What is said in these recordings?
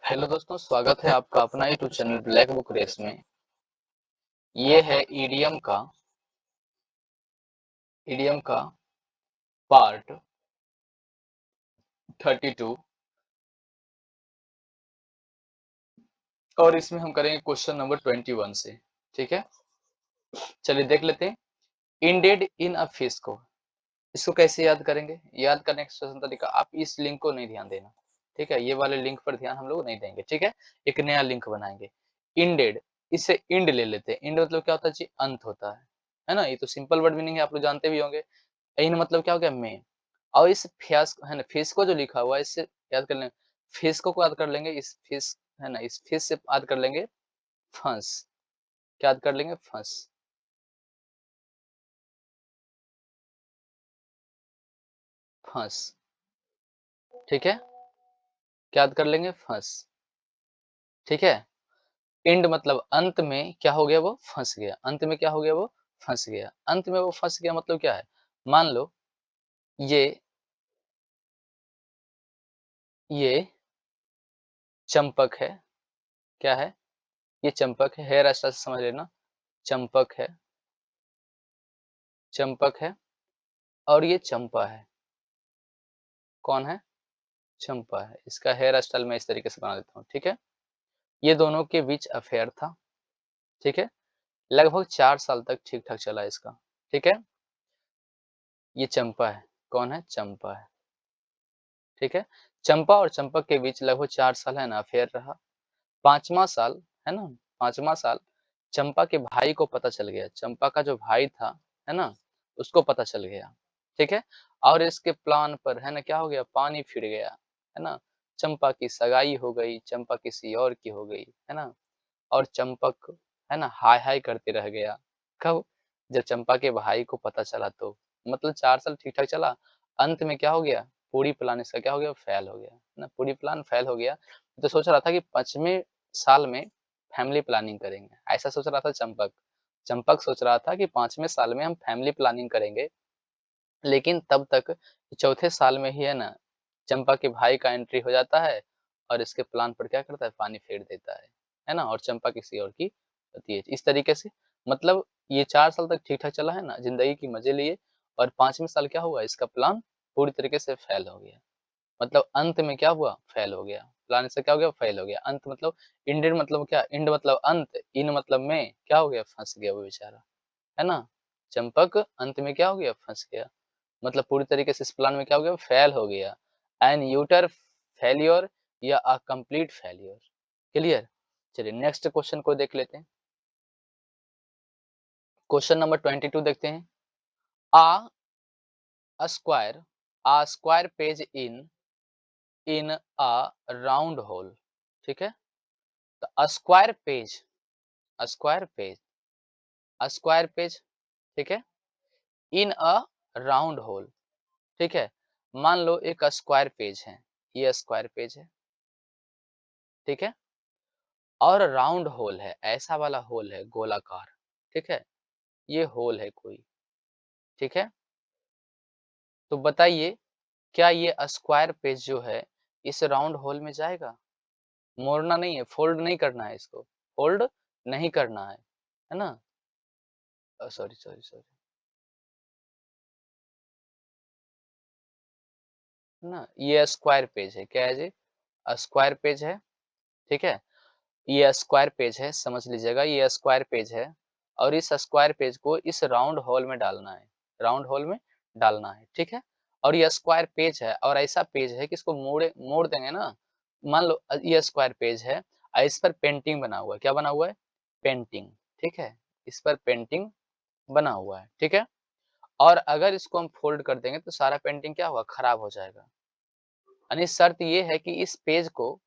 Hello दोस्तों, स्वागत है आपका अपना YouTube channel black book race में। ये है ईडीएम का पार्ट 32 और इसमें हम करेंगे क्वेश्चन नंबर 21 से। ठीक है, चलिए देख लेते हैं। इंडेड इन अ फिश को, इसको कैसे याद करेंगे? याद करने का आसान तरीका, आप इस लिंक को नहीं ध्यान देना। ठीक है, ये वाले लिंक पर ध्यान हम लोग नहीं देंगे। ठीक है, एक नया लिंक बनाएंगे। इंडेड, इससे इंड ले लेते हैं। इंड मतलब क्या होता है जी? अंत होता है ना? ये तो सिंपल वर्ड मीनिंग है, आप लोग जानते भी होंगे। इन मतलब क्या हो गया? में। और इस फ्यास है ना, फिश को जो लिखा हुआ है, इससे याद कर लेंगे। फिश को याद कर लेंगे, इस फिश है ना, इस फिश से याद कर लेंगे फंस। क्या याद कर लेंगे? फंस। फंस। ठीक है, क्या याद कर लेंगे? फंस। ठीक है, एंड मतलब अंत में क्या हो गया? वो फंस गया। अंत में क्या हो गया? वो फंस गया। अंत में वो फंस गया मतलब क्या है? मान लो ये ये चंपक है। क्या है? ये चंपक है। हेयर स्टाइल से समझ लेना। चंपक है, चंपक है। और ये चंपा है। कौन है? चंपा है। इसका हेयर स्टाइल मैं इस तरीके से बना देता हूँ। ठीक है, ये दोनों के बीच अफेयर था। ठीक है, लगभग 4 साल तक ठीक ठाक चला इसका। ठीक है, ये चंपा है। कौन है? चंपा है। ठीक है, चंपा और चंपक के बीच लगभग 4 साल है ना अफेयर रहा। 5वां साल है ना, 5वां साल चंपा के भाई को पता चल गया। चंपा का जो भाई था है ना, उसको पता चल गया। ठीक है, और इसके प्लान पर है ना क्या हो गया? पानी फिर गया। है ना, चंपा की सगाई हो गई, चंपा किसी और की हो गई। है ना, और चंपक है ना हाय हाय करते रह गया। कब? जब चंपा के भाई को पता चला तो। मतलब 4 साल ठीक ठाक चला। अंत में क्या हो गया? पूरी प्लान इसका क्या हो गया? फेल हो गया। है ना, पूरी प्लान फेल हो गया। तो सोच रहा था कि 5वें साल में फैमिली प्लानिंग करेंगे, ऐसा सोच रहा था चंपक। चंपक सोच रहा था कि 5वें साल में हम फैमिली प्लानिंग करेंगे। लेकिन तब तक चौथे साल में ही है ना, चंपा के भाई का एंट्री हो जाता है और इसके प्लान पर क्या करता है? पानी फेर देता है ना, और चंपा किसी और की होती है। इस तरीके से मतलब ये 4 साल तक ठीक-ठाक चला है ना, जिंदगी की मजे लिए। और 5वें साल क्या हुआ? इसका प्लान पूरी तरीके से फेल हो गया। मतलब अंत में क्या हुआ? फेल हो गया। प्लान इसका क्या हो गया? फेल हो गया। अंत मतलब एंडेड मतलब क्या? एंड मतलब अंत, इन मतलब में क्या हो गया? फंस गया वो बेचारा। है ना, चंपक अंत में क्या हो गया? फंस गया। मतलब पूरी तरीके से इस प्लान में क्या हो गया? फेल हो गया। एन यूटर फेल्योर या अ कंप्लीट फेल्योर। क्लियर? चलिए नेक्स्ट क्वेश्चन को देख लेते हैं। क्वेश्चन नंबर 22 देखते हैं। आ square, a square page in a round hole। ठीक है, तो square page, square page, square page. ठीक है, इन अ राउंड होल। ठीक है, मान लो एक स्क्वायर पेज है, ये स्क्वायर पेज है। ठीक है, और राउंड होल है, ऐसा वाला होल है गोलाकार। ठीक है, ये होल है कोई। ठीक है, तो बताइए क्या ये स्क्वायर पेज जो है इस राउंड होल में जाएगा? मोड़ना नहीं है, फोल्ड नहीं करना है इसको, फोल्ड नहीं करना है ना? सॉरी सॉरी सॉरी, ना ये स्क्वायर पेज है। क्या है जी? स्क्वायर पेज है। ठीक है, ये स्क्वायर पेज है, समझ लीजिएगा ये स्क्वायर पेज है। और इस स्क्वायर पेज को इस राउंड होल में डालना है, राउंड होल में डालना है। ठीक है, और ये स्क्वायर पेज है और ऐसा पेज है कि इसको मोड़ देंगे ना। मान लो ये स्क्वायर पेज है और इस पर पेंटिंग बना हुआ है। क्या बना हुआ है? पेंटिंग। ठीक है, इस पर पेंटिंग बना हुआ है। ठीक है, और अगर इसको हम फोल्ड कर देंगे तो सारा पेंटिंग क्या होगा? खराब हो जाएगा। यानी शर्त ये है कि इस पेज को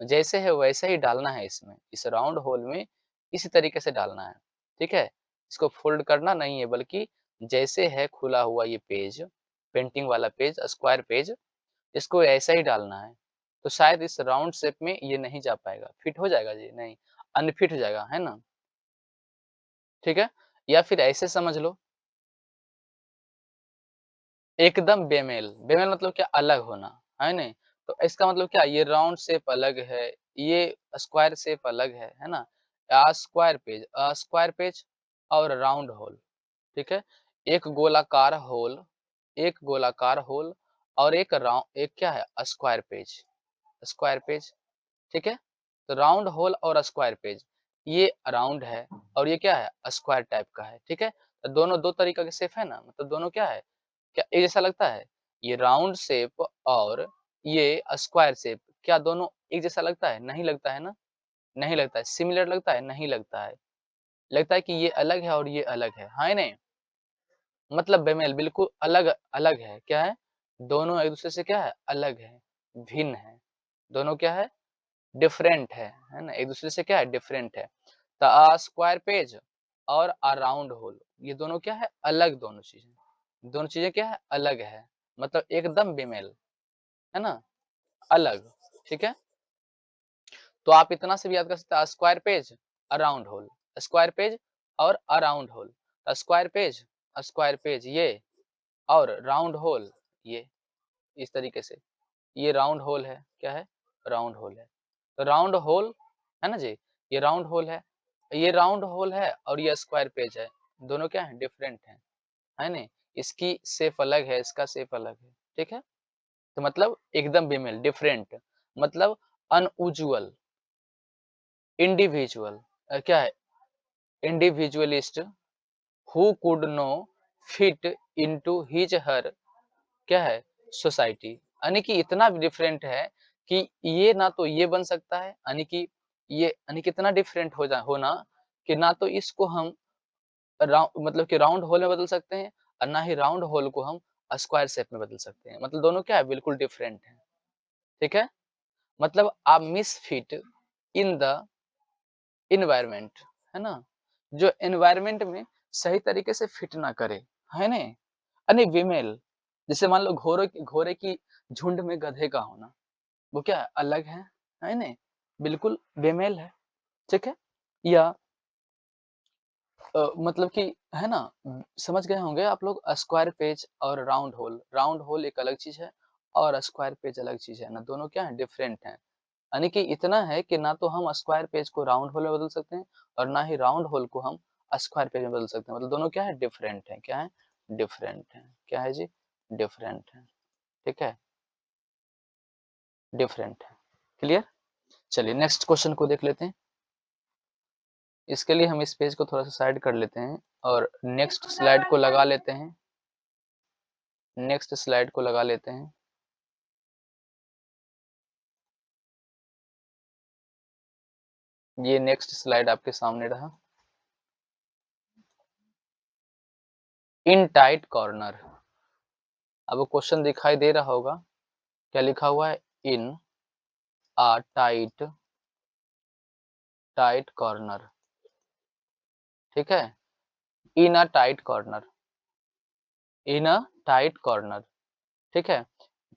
जैसे है वैसे ही डालना है इसमें, इस राउंड होल में इसी तरीके से डालना है। ठीक है, इसको फोल्ड करना नहीं है, बल्कि जैसे है खुला हुआ ये पेज, पेंटिंग वाला पेज, स्क्वायर पेज, इसको ऐसा ही डालना है। तो शायद इस राउंड शेप में ये नहीं जा पाएगा। फिट हो जाएगा जी? नहीं, अनफिट हो जाएगा, है ना? ठीक है, या फिर ऐसे समझ लो, एकदम बेमेल। बेमेल मतलब क्या? अलग होना, है नहीं? तो इसका मतलब क्या? ये राउंड शेप अलग है, ये स्क्वायर शेप अलग है ना? स्क्वायर पेज और राउंड होल, ठीक है? एक गोलाकार होल, एक गोलाकार होल और एक क्या है? स्क्वायर पेज, ठीक है? तो राउंड होल और स्क्वायर पेज, ये राउंड है और ये क्या है? स्क्वायर टाइप का है, ठीक है? तो दोनों 2 तरीका के शेप है ना, मतलब दोनों क्या है? क्या एक जैसा लगता है? ये राउंड शेप और ये स्क्वायर शेप, क्या दोनों एक जैसा लगता है? नहीं लगता है ना? नहीं लगता है। सिमिलर लगता है? नहीं लगता है। लगता है कि ये अलग है और ये अलग है, हाँ या नहीं? मतलब बेमेल बिल्कुल अलग है, क्या है? दोनों एक दूसरे से क्या है? अलग है, भिन्न है। दोनों क्या है? डिफरेंट है ना? एक दूसरे से क्या है? डिफरेंट है। तो स्क्वायर पेज और राउंड होल, ये दोनों क्या है? अलग दोनों चीजें। दोनों चीजें क्या है? अलग है। मतलब एकदम बेमेल, है ना? अलग, ठीक है? तो आप इतना से भी याद कर सकते हैं, square page, round whole, square page और राउंड होल, स्क्वायर पेज ये और राउंड होल ये, इस तरीके से। ये राउंड होल है, क्या है? राउंड होल है। तो राउंड होल है ना जी? ये राउंड होल है, ये राउंड होल है और ये स्क्वायर पेज है। दोनों क्या है? डिफरेंट है नहीं? इसकी शेप अलग है, इसका शेप अलग है, ठीक है? तो मतलब एकदम बेमेल, डिफरेंट, मतलब अनयूजुअल, इंडिविजुअल, क्या है? Individualist who could no fit into his her, क्या है? सोसाइटी, यानी कि इतना डिफरेंट है कि ये ना तो ये बन सकता है, यानी कि ये यानी कितना डिफरेंट होना कि ना तो इसको हम मतलब कि राउंड होल में बदल सकते हैं और ना ही राउंड होल को हम स्क्वायर शेप में बदल सकते हैं। मतलब दोनों क्या है? बिल्कुल डिफरेंट है, ठीक है? मतलब आप मिसफिट इन द एनवायरनमेंट, है ना? जो एनवायरनमेंट में सही तरीके से फिट ना करे, है ना? यानी फीमेल, जैसे मान लो घोड़े घोड़े की झुंड में गधे का होना, वो क्या है? अलग है ना? बिल्कुल बेमेल है, ठीक है? या मतलब कि है ना? समझ गए होंगे आप लोग, स्क्वायर पेज और राउंड होल एक अलग चीज़ है और स्क्वायर पेज अलग चीज़ है ना, दोनों क्या है? डिफरेंट हैं। यानी कि इतना है कि ना तो हम स्क्वायर पेज को राउंड होल में बदल सकते हैं और ना ही राउंड होल को हम स्क्वायर पेज में बदल सकते हैं। मतलब दोनों क्या है? डिफरेंट हैं। क्या है? डिफरेंट हैं। क्या है जी? डिफरेंट हैं। ठीक है? डिफरेंट है। क्लियर? चलिए नेक्स्ट क्वेश्चन को देख लेते हैं। इसके लिए हम इस पेज को थोड़ा सा साइड कर लेते हैं और नेक्स्ट स्लाइड को लगा लेते हैं। नेक्स्ट स्लाइड को लगा लेते हैं। ये नेक्स्ट स्लाइड आपके सामने रहा। इन टाइट कॉर्नर, अब क्वेश्चन दिखाई दे रहा होगा, क्या लिखा हुआ है? इन अ टाइट कॉर्नर, ठीक है? In a tight corner, in a tight corner, ठीक है?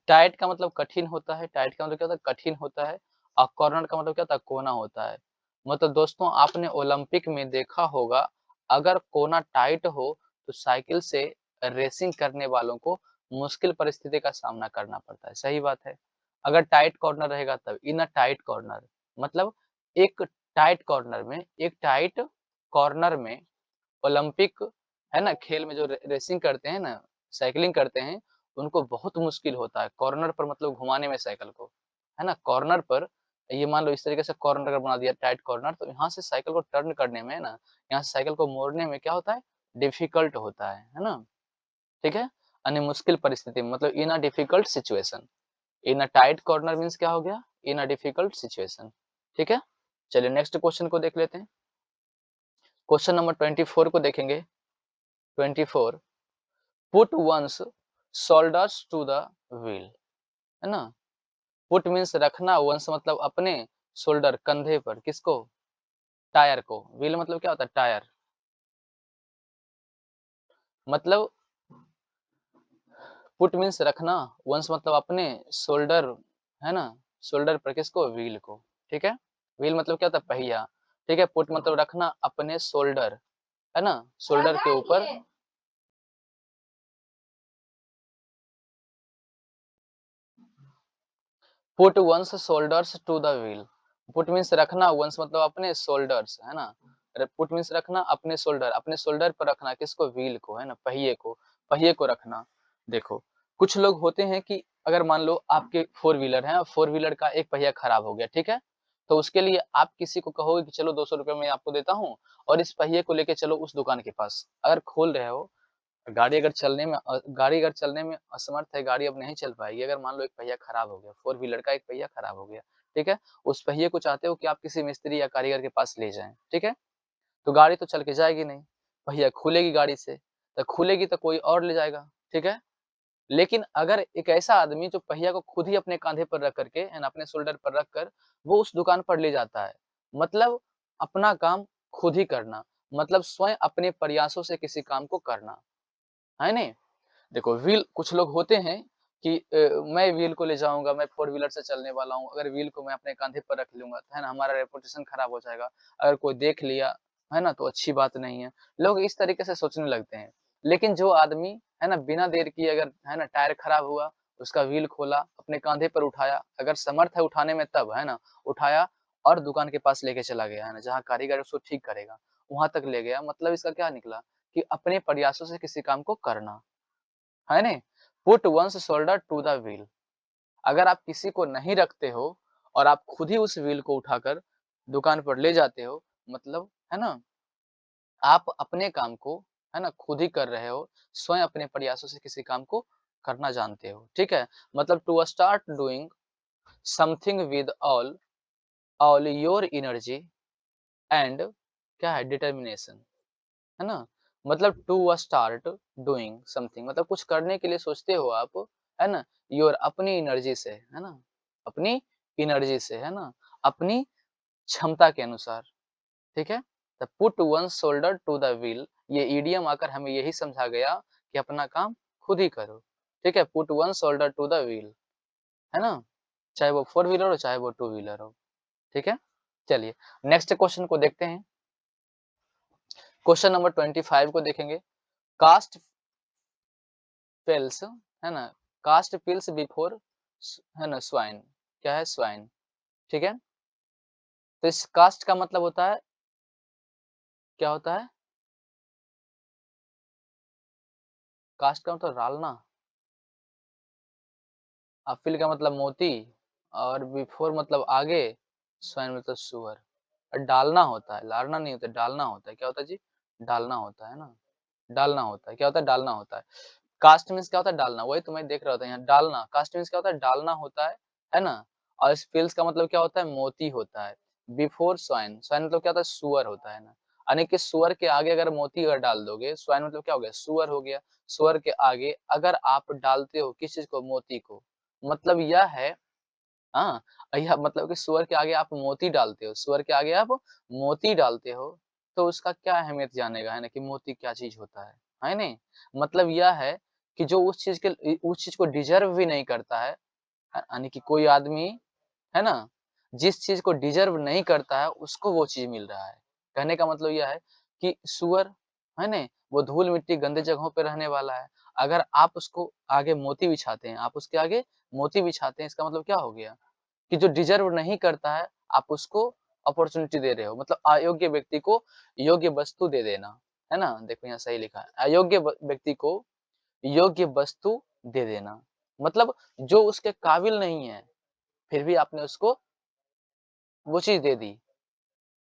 टाइट का मतलब कठिन होता है, टाइट का मतलब क्या होता है? कठिन होता है और कॉर्नर का मतलब क्या होता है? कोना होता है। मतलब दोस्तों आपने ओलंपिक में देखा होगा, अगर कोना टाइट हो तो साइकिल से रेसिंग करने वालों को मुश्किल परिस्थिति का सामना करना पड़ता है, सही बात है। अगर टाइट कॉर्नर रहेगा तब इन अ टाइट कॉर्नर, मतलब एक टाइट कॉर्नर में, एक टाइट कॉर्नर में ओलंपिक, है ना? खेल में जो रेसिंग करते हैं ना, साइकिलिंग करते हैं, उनको बहुत मुश्किल होता है कॉर्नर पर, मतलब घुमाने में साइकिल को, है ना? कॉर्नर पर ये मान लो इस तरीके से कॉर्नर अगर बना दिया टाइट कॉर्नर, तो यहाँ से साइकिल को टर्न करने में ना, यहाँ से साइकिल को मोड़ने में क्या होता है? डिफिकल्ट होता है ना? ठीक है? यानी मुश्किल परिस्थिति में, मतलब in a difficult situation. In a tight corner means क्या हो गया? इन अ डिफिकल्ट सिचुएशन, ठीक है? चलिए नेक्स्ट क्वेश्चन को देख लेते हैं। क्वेश्चन नंबर 24 को देखेंगे। 24, put one's shoulders to the wheel, है ना? पुट मीन्स रखना, वंस मतलब अपने, शोल्डर कंधे पर, किसको? टायर को। व्हील मतलब क्या होता है? टायर। मतलब पुट मीन्स रखना, वंस मतलब अपने, शोल्डर, है ना? शोल्डर पर किसको? व्हील को, ठीक है? व्हील मतलब क्या होता है? पहिया, ठीक है? पुट मतलब रखना अपने शोल्डर, है ना? शोल्डर के ऊपर, put one's shoulders to the wheel, put means रखना, वंस मतलब अपने शोल्डर्स, है ना। पुट मीन्स रखना अपने शोल्डर, अपने शोल्डर पर रखना किसको, व्हील को, है ना, पहिए को रखना। देखो कुछ लोग होते हैं कि अगर मान लो आपके फोर व्हीलर है, फोर व्हीलर का एक पहिया खराब हो गया, ठीक है, तो उसके लिए आप किसी को कहोगे कि चलो 200 रुपये में आपको देता हूँ और इस पहिए को लेके चलो उस दुकान के पास। अगर खोल रहे हो गाड़ी अगर चलने में असमर्थ है, गाड़ी अब नहीं चल पाएगी, अगर मान लो एक पहिया खराब हो गया, फोर व्हीलर का एक पहिया खराब हो गया, ठीक है, उस पहिए को चाहते हो कि आप किसी मिस्त्री या कारीगर के पास ले जाएं, ठीक है, तो गाड़ी तो चल के जाएगी नहीं, पहिया खुलेगी गाड़ी से, तो खुलेगी तो कोई और ले जाएगा, ठीक है। लेकिन अगर एक ऐसा आदमी जो पहिया को खुद ही अपने कांधे पर रख करके एंड अपने शोल्डर पर रख कर वो उस दुकान पर ले जाता है, मतलब अपना काम खुद ही करना, मतलब स्वयं अपने प्रयासों से किसी काम को करना, है नहीं। देखो व्हील कुछ लोग होते हैं कि मैं व्हील को ले जाऊँगा, मैं फोर व्हीलर से चलने वाला हूँ, अगर व्हील को मैं अपने कंधे पर रख लूँगा, तो है ना, हमारा रेपुटेशन खराब हो जाएगा। अगर कोई देख लिया, है ना, तो अच्छी बात नहीं है। लोग इस तरीके से सोचने लगते हैं। लेकिन जो आदमी, है ना, बिना देर किए अगर, है ना, टायर खराब हुआ, उसका व्हील खोला, अपने कंधे पर उठाया, अगर समर्थ है उठाने में तब, है ना, उठाया और दुकान के पास लेके चला गया, है ना, जहाँ कारीगर उसको ठीक करेगा, वहाँ तक ले गया। मतलब इसका क्या निकला कि अपने प्रयासों से किसी काम को करना। है नहीं? Put one's shoulder to the wheel. अगर आप किसी को नहीं रखते हो और आप खुद ही उस व्हील को उठाकर दुकान पर ले जाते हो, मतलब है ना, आप अपने काम को, है ना, खुद ही कर रहे हो, स्वयं अपने प्रयासों से किसी काम को करना जानते हो, ठीक है। मतलब to start doing something with all all your energy and क्या है, डिटर्मिनेशन, है ना? मतलब टू स्टार्ट डूइंग समथिंग मतलब कुछ करने के लिए सोचते हो आप, है ना? योर अपनी एनर्जी से, है ना? अपनी एनर्जी से, है ना? अपनी क्षमता के अनुसार, ठीक है? The put one shoulder to the wheel, ये इडियम आकर हमें यही समझा गया कि अपना काम खुद ही करो, ठीक है? Put one shoulder to the wheel, है ना? चाहे वो फोर व्हीलर हो, चाहे वो टू व्हीलर हो, ठीक है? चलिए नेक्स्ट क्वेश्चन को देखते हैं। क्वेश्चन नंबर 25 को देखेंगे। कास्ट पेल्स, है ना, कास्ट पिल्स बिफोर, है ना, स्वाइन, क्या है, स्वाइन, ठीक है। तो इस कास्ट का मतलब होता है, क्या होता है, कास्ट का मतलब डालना, अफिल का मतलब मोती, और बिफोर मतलब आगे, स्वाइन मतलब सुअर। और डालना होता है, लारना नहीं होता, डालना होता है, क्या होता है जी, डालना होता है ना, डालना होता है, क्या होता है, डालना होता है। कास्ट मीन्स क्या होता है, डालना, वही तो मैं देख रहा था यहाँ, डालना, कास्ट मीन्स क्या होता है, डालना होता है ना। और स्पिल्स का मतलब क्या होता है, मोती होता है। बिफोर स्वाइन, स्वाइन मतलब क्या होता है, सुअर होता है ना, यानी कि सुअर के आगे अगर मोती अगर डाल दोगे, स्वाइन मतलब क्या हो गया, सुअर हो गया। सुअर के आगे अगर आप डालते हो किस चीज को, मोती को, मतलब यह है, हाँ, यह मतलब कि सुअर के आगे आप मोती डालते हो, सुअर के आगे आप मोती डालते हो, तो उसका क्या अहमियत जानेगा, है ना, कि मोती क्या चीज होता है नहीं? मतलब यह है कि जो उस चीज को डिजर्व भी नहीं करता है, यानी कि कोई आदमी, है ना, जिस चीज को डिजर्व नहीं करता है उसको वो चीज मिल रहा है। कहने का मतलब यह है कि सुअर, है ना, वो धूल मिट्टी गंदे जगहों पे रहने वाला है। अगर आप उसको आगे मोती बिछाते हैं, आप उसके आगे मोती बिछाते हैं, इसका मतलब क्या हो गया कि जो डिजर्व नहीं करता है, आप उसको अपॉर्चुनिटी दे रहे हो, मतलब अयोग्य व्यक्ति को योग्य वस्तु दे देना, है ना? देखो यहाँ सही लिखा है, अयोग्य व्यक्ति को योग्य वस्तु दे देना, मतलब जो उसके काबिल नहीं है, फिर भी आपने उसको वो चीज़ दे दी।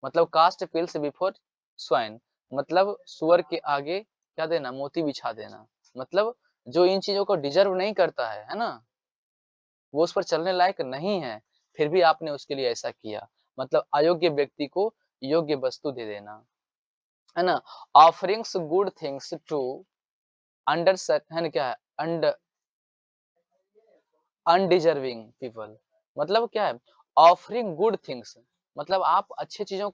मतलब कास्ट पिल्स बिफोर स्वाइन, मतलब सुअर के आगे क्या देना, मोती बिछा देना। मतलब जो इन चीज़ों को डिज़र्व नहीं करता है ना? वो उस पर चलने लायक नहीं है, फिर भी आपने उसके लिए ऐसा किया। मतलब अयोग्य व्यक्ति को योग्य वस्तु दे देना, है ना? Offerings good things to under है ना, क्या है? अंड अनडिजर्विंग पीपल, मतलब क्या है? ऑफरिंग गुड थिंग्स, मतलब आप अच्छे चीज़ों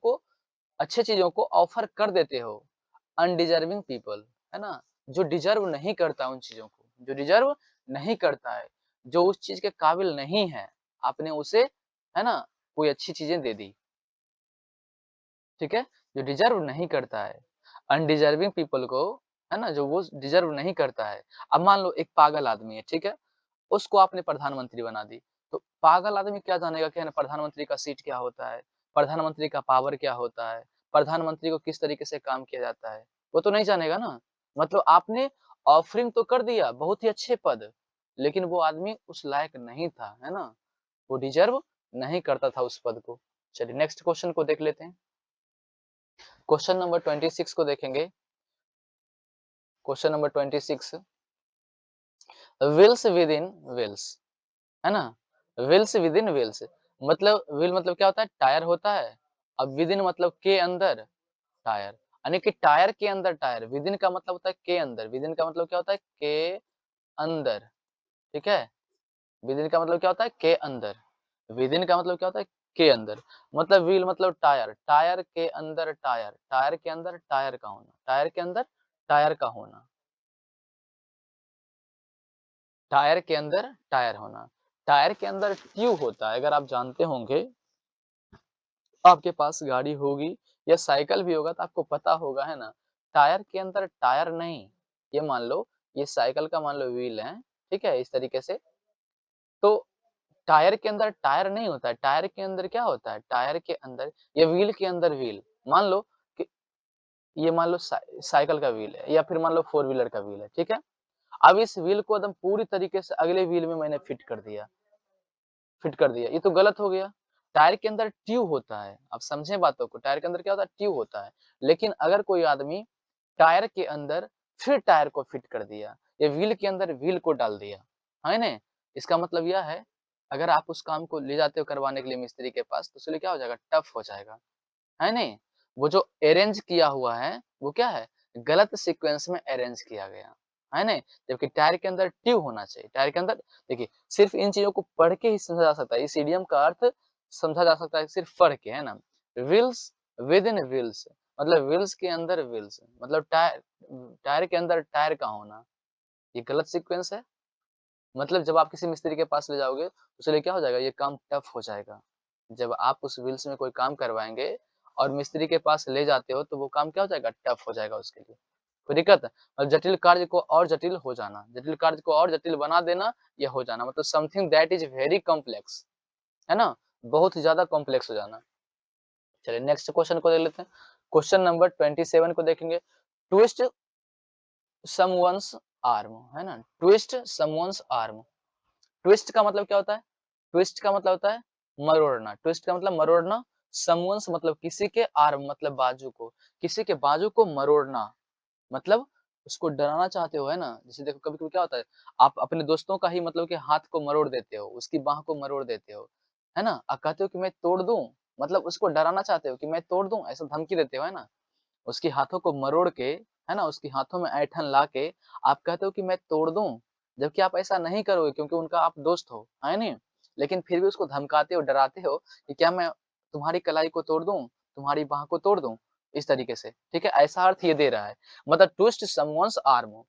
को ऑफ़र कर देते हो, अनडिज़र्विंग पीपल, है ना? जो डिज़र्व नहीं करता उन चीज़ों को, जो डिज़र्व नहीं करता है, जो उस चीज़ के काबिल नहीं है, आपने उसे, है ना, कोई अच्छी चीज़ें दे दी, ठीक है? जो डिज़र्व नहीं करता है, अनडिज़र्विंग पीपल को, है ना, जो वो डिज़र्व नहीं करता है। अब मान लो एक पागल आदमी है, ठीक है? उसको आपने प्रधानमंत्री बना दी, तो पागल आदमी क्या जानेगा कि है ना प्रधानमंत्री का सीट क्या होता है, प्रधानमंत्री का पावर क्या होता है, प्रधानमंत्री को किस तरीके से काम किया जाता है, वो तो नहीं जानेगा ना। मतलब आपने ऑफरिंग तो कर दिया बहुत ही अच्छे पद, लेकिन वो आदमी उस लायक नहीं था, है ना? वो डिजर्व नहीं करता था उस पद को। चलिए नेक्स्ट क्वेश्चन को देख लेते हैं। क्वेश्चन नंबर 26 को देखेंगे। Question number 26, wheels with in wheels, है ना? व्हील्स विद इन व्हील्स, मतलब व्हील मतलब क्या होता है? टायर होता है। अब विद इन मतलब के अंदर टायर, यानी कि टायर के अंदर टायर। विद इन का मतलब होता है के अंदर। विद इन का मतलब क्या होता है? के अंदर, ठीक है? विद इन का मतलब क्या होता है? के अंदर। विद इन का मतलब क्या होता है? के अंदर। मतलब व्हील मतलब टायर, टायर के अंदर टायर, टायर के अंदर टायर का होना, टायर के अंदर टायर का होना, टायर के अंदर टायर होना। टायर के अंदर ट्यूब होता है, अगर आप जानते होंगे, आपके पास गाड़ी होगी या साइकिल भी होगा तो आपको पता होगा, है ना? टायर के अंदर टायर नहीं, ये मान लो ये साइकिल का मान लो व्हील है, ठीक है? इस तरीके से, तो टायर के अंदर टायर नहीं होता है, टायर के अंदर क्या होता है? टायर के अंदर या व्हील के अंदर व्हील। मान लो कि ये मान लो साइकिल का व्हील है या फिर मान लो फोर व्हीलर का व्हील है, ठीक है? अब इस व्हील को एकदम पूरी तरीके से अगले व्हील में मैंने फिट कर दिया, ये तो गलत हो गया। टायर के अंदर ट्यूब होता है, आप समझे बातों को, टायर के अंदर क्या होता है? ट्यूब होता है। लेकिन अगर कोई आदमी टायर के अंदर फिर टायर को फिट कर दिया या व्हील के अंदर व्हील को डाल दिया, है ना? इसका मतलब यह है, अगर आप उस काम को ले जाते हो करवाने के लिए मिस्त्री के पास, तो उसके लिए क्या हो जाएगा? टफ हो जाएगा, है नहीं? वो जो अरेंज किया हुआ है, वो क्या है? गलत सीक्वेंस में अरेंज किया गया, है नहीं? जबकि टायर के अंदर ट्यूब होना चाहिए। टायर के अंदर देखिए, सिर्फ इन चीज़ों को पढ़ के ही समझा जा सकता है। इस इडियम का अर्थ समझा जा सकता है सिर्फ पढ़ के, है ना? व्हील्स विद इन व्हील्स, मतलब व्हील्स के अंदर व्हील्स, मतलब टायर टायर के अंदर टायर का होना, ये गलत सीक्वेंस है। मतलब जब आप किसी मिस्त्री के पास ले जाओगे, तो उसके लिए क्या हो जाएगा? ये काम टफ हो जाएगा। जब आप उस व्हील्स में कोई काम करवाएँगे और मिस्त्री के पास ले जाते हो, तो वो काम क्या हो जाएगा? टफ हो जाएगा उसके लिए। कोई दिक्कत है? और जटिल कार्य को और जटिल हो जाना, जटिल कार्य को और जटिल बना देना, ये हो जाना, मतलब something that is very complex, है ना? बहुत ही ज़्यादा कॉम्प्लेक्स हो जाना। चलिए नेक्स्ट क्वेश्चन को देख लेते हैं। क्वेश्चन नंबर 27 को देखेंगे। ट्विस्ट समवन्स आर्म, है ना? Twist someone's arm. ट्विस्ट का मतलब क्या होता है? ट्विस्ट का मतलब होता है मरोड़ना। ट्विस्ट का मतलब मरोड़ना, समवन्स मतलब किसी के, आर्म मतलब बाजू को, किसी के बाजू को मरोड़ना, मतलब उसको डराना चाहते हो, है ना? जैसे देखो कभी-कभी क्या होता है, आप अपने दोस्तों का ही मतलब कि हाथ को मरोड़ देते हो, उसकी बाह को मरोड़ देते हो, है ना? कहते हो कि मैं तोड़ दूँ, मतलब उसको डराना चाहते हो कि मैं तोड़ दूँ, ऐसा धमकी देते हो, है ना? उसके हाथों को मरोड़ के, है ना? उसके हाथों में ऐंठन लाके आप कहते हो कि मैं तोड़ दूँ, जबकि आप ऐसा नहीं करोगे क्योंकि उनका आप दोस्त हो, है नहीं? लेकिन फिर भी उसको धमकाते हो, डराते हो कि क्या मैं तुम्हारी कलाई को तोड़ दूँ, तुम्हारी बाह को तोड़ दूँ, इस तरीके से, ठीक है? ऐसा अर्थ ये दे रहा है। मतलब ट्विस्ट समवन्स आर्म,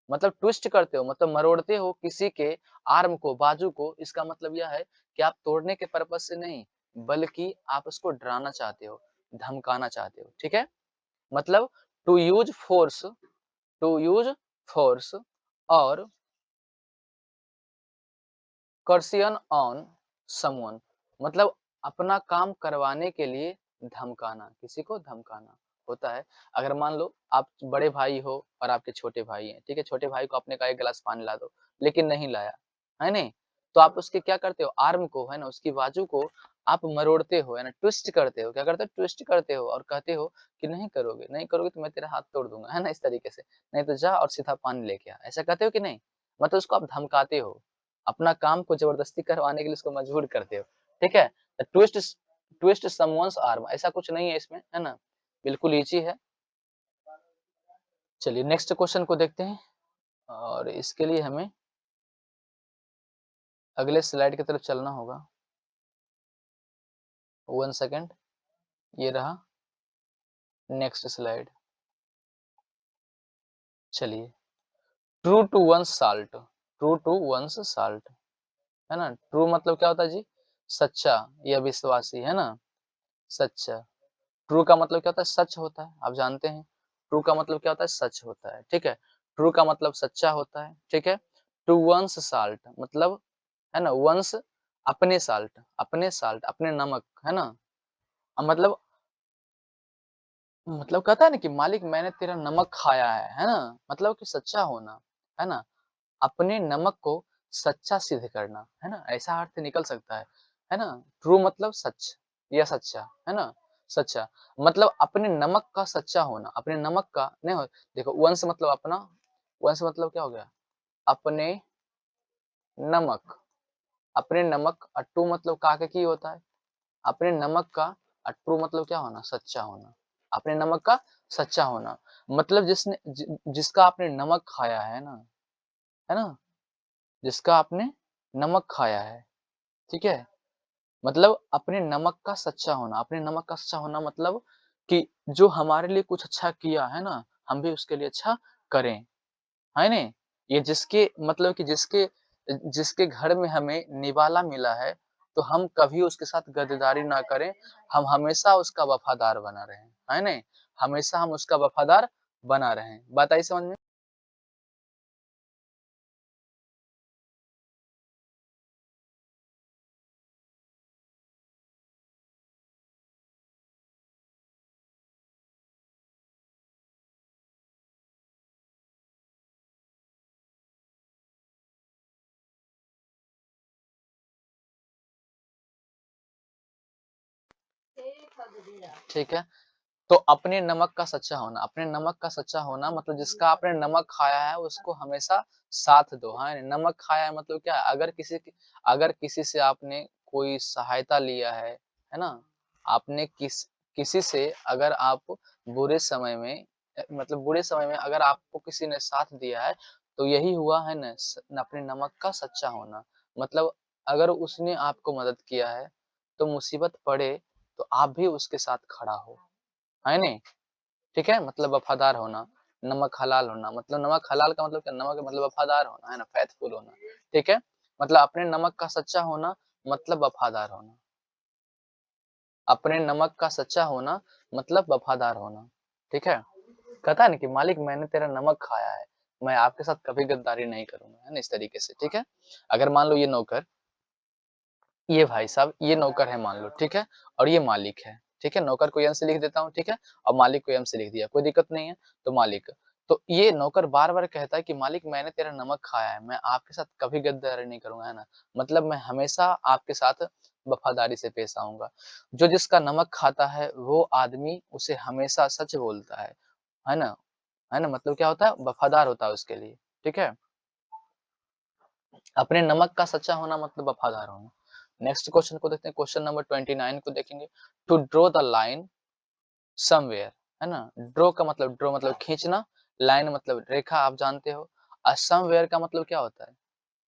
मतलब ट्विस्ट करते हो, मतलब मरोड़ते हो किसी के आर्म को, बाजू को, इसका मतलब यह है कि आप तोड़ने के पर्पज़ से नहीं, बल्कि आप उसको डराना चाहते हो, धमकाना चाहते हो, ठीक है? मतलब to use force, to use force और कर्सियन ऑन समवन, मतलब अपना काम करवाने के लिए धमकाना, किसी को धमकाना होता है। अगर मान लो आप बड़े भाई हो और आपके छोटे भाई हैं, ठीक है? छोटे भाई को आपने कहा 1 गिलास पानी ला दो, लेकिन नहीं लाया, है नहीं? तो आप उसके क्या करते हो? आर्म को, है ना? उसकी बाजू को आप मरोड़ते हो, है ना? ट्विस्ट करते हो, क्या करते हो? ट्विस्ट करते हो और कहते हो कि नहीं करोगे, नहीं करोगे तो मैं तेरा हाथ तोड़ दूँगा, है ना? इस तरीके से, नहीं तो जा और सीधा पानी लेके आ, ऐसा कहते हो कि नहीं? मतलब उसको आप धमकाते हो। अपना काम को ज़बरदस्ती करवाने के लिए उसको मजबूर करते हो, ठीक है? ट्विस्ट समवन्स आर्म, ऐसा कुछ नहीं है इसमें, है ना? बिल्कुल ईज़ी है। चलिए नेक्स्ट क्वेश्चन को देखते हैं और इसके लिए हमें अगले स्लाइड की तरफ चलना होगा। 1 सेकंड, ये रहा नेक्स्ट स्लाइड। चलिए, true to one's salt, true to one's salt, है ना? ट्रू मतलब क्या होता है जी? सच्चा या विश्वासी, है ना? सच्चा। ट्रू का मतलब क्या होता है? सच होता है, आप जानते हैं। ट्रू का मतलब क्या होता है? सच होता है, ठीक है? ट्रू का मतलब सच्चा होता है, ठीक है? टू वन्स साल्ट मतलब, है ना? वन्स अपने साल्ट, अपने नमक, है ना? मतलब कहता है ना कि मालिक मैंने तेरा नमक खाया है ना? मतलब कि सच्चा होना, है ना? अपने नमक को सच्चा सिद्ध करना, है ना? ऐसा अर्थ निकल सकता है ना? ट्रू मतलब सच या सच्चा, है ना? सच्चा मतलब अपने नमक का सच्चा होना, अपने नमक का नहीं हो देखो वंश मतलब अपना, वंश मतलब क्या हो गया? अपने नमक, अपने नमक ट्रू मतलब का के की होता है? अपने नमक का ट्रू मतलब क्या होना? सच्चा होना। अपने नमक का सच्चा होना मतलब जिसका आपने नमक खाया है ना? जिसका आपने नमक खाया है, ठीक है? मतलब अपने नमक का सच्चा होना, अपने नमक का सच्चा होना मतलब कि जो हमारे लिए कुछ अच्छा किया है ना, हम भी उसके लिए अच्छा करें, है नहीं? ये जिसके मतलब कि जिसके घर में हमें निवाला मिला है, तो हम कभी उसके साथ गद्दारी ना करें, हम हमेशा उसका वफ़ादार बना रहें, है नहीं? हमेशा हम उसका वफ़ादार बना रहें। बात आई समझ में? ठीक है? तो अपने नमक का सच्चा होना, अपने नमक का सच्चा होना मतलब जिसका आपने नमक खाया है उसको हमेशा साथ दो, हाँ, नमक खाया है मतलब क्या है? अगर किसी से आपने कोई सहायता लिया है ना? आपने किसी से अगर आप बुरे समय में मतलब बुरे समय में अगर आपको किसी ने साथ दिया है, तो यही हुआ है ना अपने नमक का सच्चा होना। मतलब अगर उसने आपको मदद किया है, तो मुसीबत पड़े, तो आप भी उसके साथ खड़ा हो, है नहीं? ठीक है? मतलब वफ़ादार होना, नमक हलाल होना, मतलब नमक हलाल का मतलब क्या? नमक का मतलब वफ़ादार होना, है ना? फ़ेथफुल होना, ठीक है? मतलब अपने नमक का सच्चा होना मतलब वफ़ादार होना। अपने नमक का सच्चा होना मतलब वफ़ादार होना, ठीक है? कहता है ना कि मालिक मैंने तेरा नमक खाया है, मैं आपके साथ कभी गद्दारी नहीं करूँगा, है ना? इस तरीके से, ठीक है? अगर मान लो ये भाई साहब, ये नौकर है मान लो, ठीक है? और ये मालिक है, ठीक है? नौकर को एन से लिख देता हूँ, ठीक है? और मालिक को एम से लिख दिया, कोई दिक्कत नहीं है, तो मालिक। तो ये नौकर बार-बार कहता है कि मालिक मैंने तेरा नमक खाया है, मैं आपके साथ कभी गद्दारी नहीं करूँगा, है ना? मतलब मैं हमेशा आपके साथ वफ़ादारी से पेश आऊँगा। जो जिसका नमक खाता है, वो आदमी उसे हमेशा सच बोलता है ना? है ना? मतलब क्या होता है? वफ़ादार होता है उसके लिए, ठीक है? अपने नमक का सच्चा होना मतलब वफ़ादार होना। नेक्स्ट क्वेश्चन को देखते हैं, क्वेश्चन नंबर 29 को देखेंगे। To draw the line somewhere, है ना? ड्रॉ मतलब खींचना, लाइन मतलब रेखा आप जानते हो। समवेयर का मतलब क्या होता है?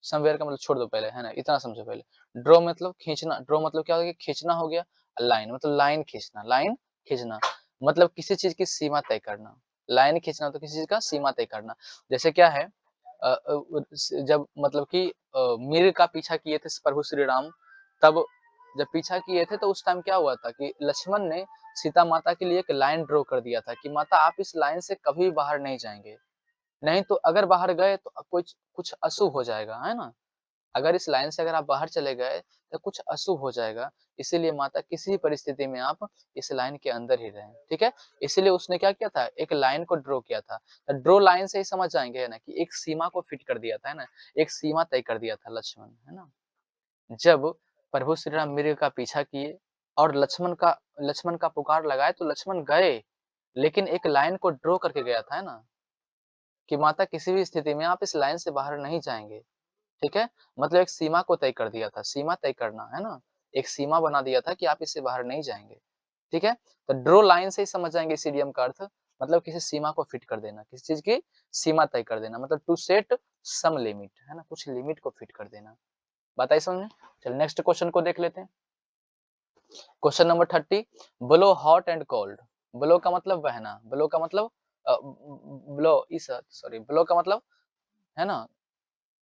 समवेयर का मतलब छोड़ दो पहले, है ना? इतना समझो पहले। ड्रॉ मतलब खींचना, ड्रॉ मतलब क्या हो गया? खींचना हो गया। लाइन मतलब लाइन खींचना मतलब किसी चीज़ की सीमा तय करना। लाइन खींचना तो किसी चीज़ का सीमा तय करना। जैसे क्या है अ अ, उ स जब मतलब कि मिर्ग का पीछा किए थे प्रभु श्री राम, तब जब पीछा किए थे तो उस टाइम क्या हुआ था कि लक्ष्मण ने सीता माता के लिए एक लाइन ड्रॉ कर दिया था कि माता आप इस लाइन से कभी बाहर नहीं जाएँगे। नहीं तो अगर बाहर गए तो कुछ कुछ अशुभ हो जाएगा, है ना? अगर इस लाइन से अगर आप बाहर चले गए तो कुछ अशुभ हो जाएगा। इसीलिए माता किसी भी परिस्थिति में आप इस लाइन के अंदर ही रहें, ठीक है? इसीलिए उसने क्या किया था? एक लाइन को ड्रॉ किया था। ड्रॉ लाइन से ही समझ जाएँगे है ना कि एक सीमा को फिट कर दिया था, है ना? एक सीमा तय कर दिया था लक्ष्मण, है ना? जब प्रभु श्री राम मिर्ग का पीछा किए और लक्ष्मण का पुकार लगाए तो लक्ष्मण गए, लेकिन एक लाइन को ड्रॉ करके गया था, है ना? कि माता किसी भी स्थिति में आप इस लाइन से बाहर नहीं जाएँगे। ठीक है? मतलब एक सीमा को तय कर दिया था, सीमा तय करना, है ना? एक सीमा बना दिया था कि आप इससे बाहर नहीं जाएँगे, ठीक है? तो ड्रॉ लाइन से ही समझ जाएँगे इस इडियम का अर्थ मतलब किसी सीमा को फिट कर देना, किसी चीज़ की सीमा तय कर देना मतलब टू सेट सम लिमिट, है ना? कुछ लिमिट को फिट कर देना। बात आई समझ में? चलिए नेक्स्ट क्वेश्चन को देख लेते हैं। Question number 30 blow hot and cold. Blow का मतलब बहना, ब्लो का मतलब ब्लो इस सॉरी ब्लो का मतलब है ना?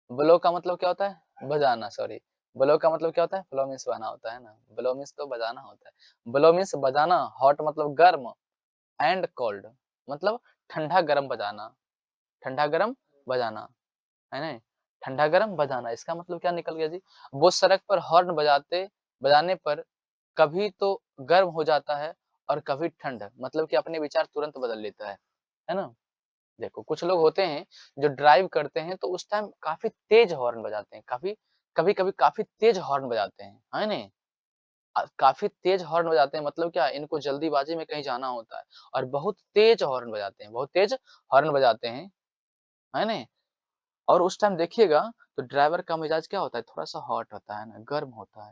ब्लो का मतलब क्या होता है? बजाना सॉरी। ब्लो का मतलब क्या होता है? ब्लो मीन्स बजाना होता है ना? ब्लो मीन्स तो बजाना होता है। ब्लो मीन्स बजाना, हॉट मतलब गर्म एंड कोल्ड मतलब ठंडा गरम बजाना, ठंडा गरम बजाना, है ना? ठंडा गरम बजाना, इसका मतलब क्या निकल गया जी? वो सड़क पर हॉर्न बजाने पर कभी तो गर्म हो जाता है और कभी ठंड, मतलब कि अपने विचार तुरंत बदल लेता है ना? देखो कुछ लोग होते हैं जो ड्राइव करते हैं तो उस टाइम काफ़ी तेज़ हॉर्न बजाते हैं, कभी-कभी काफ़ी तेज़ हॉर्न बजाते हैं, है नहीं? काफ़ी तेज़ हॉर्न बजाते हैं मतलब क्या इनको जल्दीबाज़ी में कहीं जाना होता है और बहुत तेज़ हॉर्न बजाते हैं, बहुत तेज़ हॉर्न बजाते हैं, है नहीं? और उस टाइम देखिएगा तो ड्राइवर का मिजाज क्या होता है, थोड़ा-सा हॉट होता है ना, गर्म होता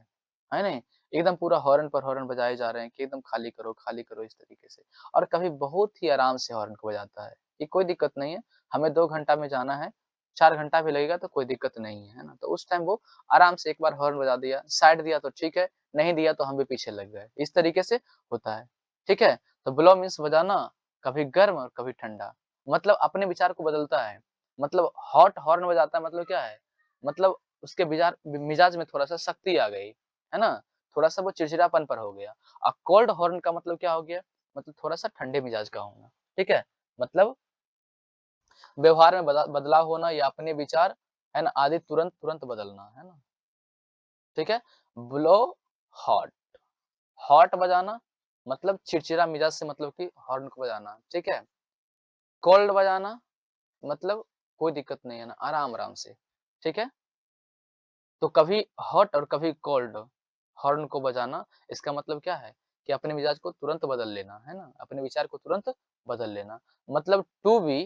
है नहीं? एकदम पूरा हॉर्न पर हॉर्न बजाए जा रहे हैं कि एकदम खाली करो इस तरीके से। और कभी बहुत ही आराम से हॉर्न को बजाता है, कि कोई दिक्कत नहीं है, हमें 2 घंटा में जाना है, 4 घंटा भी लगेगा तो कोई दिक्कत नहीं है ना? तो उस टाइम वो आराम से एक बार हॉर्न बजा दिया, साइड दिया तो ठीक है, नहीं दिया तो हम भी पीछे लग गए, इस तरीके से होता है, ठीक है? तो ब्लो मीन्स बजाना, कभी गर्म और कभी ठंडा, मतलब अपने विचार को बदलता है। मतलब हॉट हॉर्न बजाता है मतलब क्या है? मतलब उसके मिजाज में थोड़ा-सा सख्ती आ गई, है ना? थोड़ा-सा वो चिड़चिड़ापन पर हो गया। कोल्ड हॉर्न का मतलब क्या हो गया? मतलब थोड़ा-सा ठंडे मिजाज का होना, ठीक है? मतलब व्यवहार में बदलाव होना या अपने विचार, है ना, आदि तुरंत-तुरंत बदलना, है ना? ठीक है? ब्लो हॉट, हॉट बजाना मतलब चिड़चिड़ा मिजाज से मतलब कि हॉर्न को बजाना, ठीक है? कोल्ड बजाना मतलब कोई दिक्कत नहीं है ना, आराम-आराम से, ठीक है? तो कभी हॉट और कभी कोल्ड हॉर्न को बजाना, इसका मतलब क्या है कि अपने मिजाज को तुरंत बदल लेना, है ना? अपने विचार को तुरंत बदल लेना। मतलब टू बी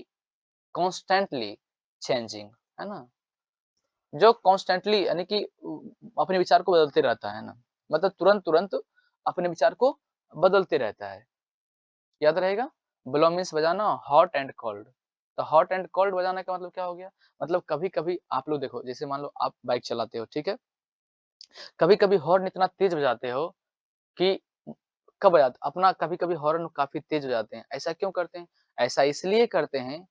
कॉन्स्टेंटली चेंजिंग, है ना? जो कॉन्स्टेंटली यानी कि अपने विचार को बदलते रहता है ना? मतलब तुरंत-तुरंत अपने विचार को बदलते रहता है। याद रहेगा? ब्लो मीन्स बजाना हॉट एंड कोल्ड। तो हॉट एंड कोल्ड बजाने का मतलब क्या हो गया? मतलब कभी-कभी आप लोग देखो, जैसे मान लो आप बाइक चलाते हो, ठीक है? कभी-कभी हॉर्न इतना तेज़ बजाते हो कि कब बजाते अपना कभी-कभी हॉर्न काफ़ी तेज़ बजाते हैं। ऐसा क्यों करते हैं? ऐसा इसलिए करते हैं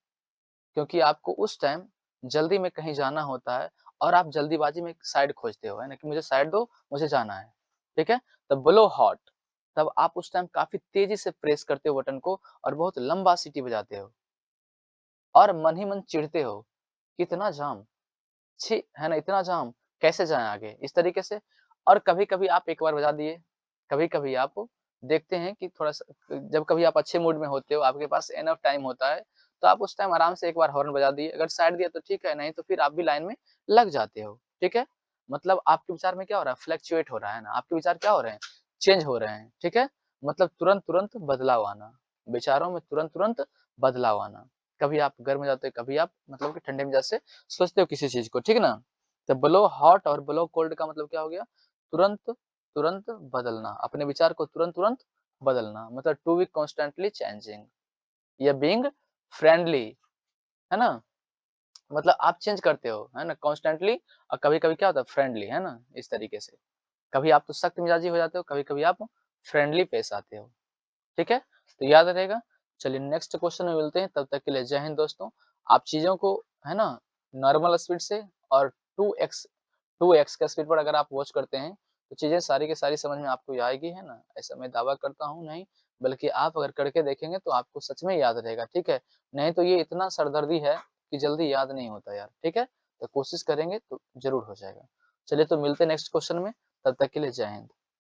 क्योंकि आपको उस टाइम जल्दी में कहीं जाना होता है और आप जल्दीबाज़ी में एक साइड खोजते हो, है ना? कि मुझे साइड दो, मुझे जाना है। ठीक है? तो ब्लो हॉट, तब आप उस टाइम काफ़ी तेज़ी से प्रेस करते हो बटन को और बहुत लंबा सीटी बजाते हो और मन ही मन चिढ़ते हो, कितना जाम! छी! है ना? इतना जाम, कैसे जाएँ आगे? इस तरीके से। और कभी-कभी आप एक बार बजा दिए, कभी-कभी आप देखते हैं कि थोड़ा-सा जब कभी आप अच्छे मूड में होते हो, आपके पास इनफ टाइम होता है, तो आप उस टाइम आराम से एक बार हॉर्न बजा दिए, अगर साइड दिया तो ठीक है, नहीं तो फिर आप भी लाइन में लग जाते हो, ठीक है? मतलब आपके विचार में क्या हो रहा है? फ्लक्चुएट हो रहा है ना, आपके विचार क्या हो रहे हैं? चेंज हो रहे हैं, ठीक है? मतलब तुरंत-तुरंत बदलाव आना, विचारों में तुरंत-तुरंत बदलाव आना। कभी आप गर्म हो जाते हो, कभी आप मतलब कि ठंडे मिजाज से सोचते हो किसी चीज़ को, ठीक है ना? तो ब्लो हॉट और ब्लो कोल्ड का मतलब क्या हो गया? तुरंत बदलना, अपने विचार को तुरंत-तुरंत बदलना, मतलब टू बी कांस्टेंटली चेंजिंग या बीइंग फ्रेंडली, है ना? मतलब आप चेंज करते हो, है ना? कांस्टेंटली और कभी-कभी क्या होता है फ्रेंडली, है ना? इस तरीके से। कभी आप तो सख्त मिजाजी हो जाते हो, कभी-कभी आप फ्रेंडली पेश आते हो, ठीक है? तो याद रहेगा। चलिए नेक्स्ट क्वेश्चन में मिलते हैं, तब तक के लिए जय हिंद दोस्तों। आप चीज़ों को, है ना, नॉर्मल स्पीड से और 2x 2x का स्पीड पर अगर आप वॉच करते हैं, तो चीज़ें सारी की सारी समझ में आपको आएगी, है ना? ऐसा मैं दावा करता हूँ नहीं, बल्कि आप अगर करके देखेंगे तो आपको सच में याद रहेगा, ठीक है? नहीं तो ये इतना सरदर्दी है कि जल्दी याद नहीं होता यार, ठीक है? तो कोशिश करेंगे तो ज़रूर हो जाएगा। चलिए तो मिलते हैं नेक्स्ट क्वेश्चन में, तब तक के लिए जय हिंद।